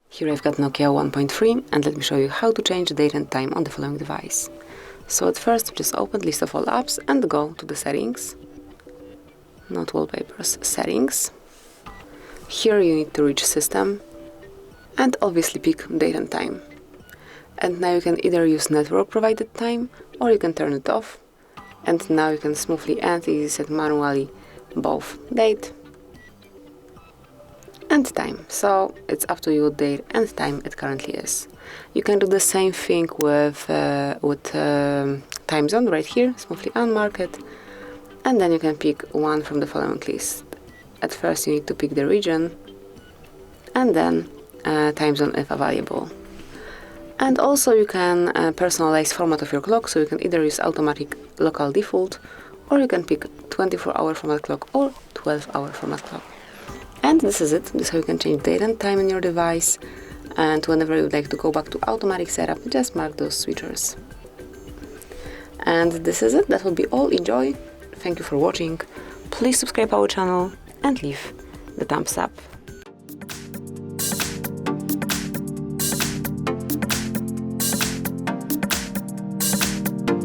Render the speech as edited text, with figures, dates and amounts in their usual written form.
Here I've got Nokia 1.3 and let me show you how to change the date and time on the following device. So at first just open list of all apps and go to the settings, not wallpapers, settings. Here you need to reach system and obviously pick date and time. And now you can either use network provided time or you can turn it off. And now you can smoothly and easily set manually both date and time. So it's up to you what date and time it currently is. You can do the same thing with time zone right here, smoothly unmark it, and then you can pick one from the following list. At first you need to pick the region and then time zone if available. And also you can personalize format of your clock, so you can either use automatic local default or you can pick 24-hour format clock or 12-hour format clock. And this is it. This is how you can change date and time on your device. And whenever you would like to go back to automatic setup, just mark those switchers. And this is it. That will be all. Enjoy. Thank you for watching. Please subscribe our channel and leave the thumbs up.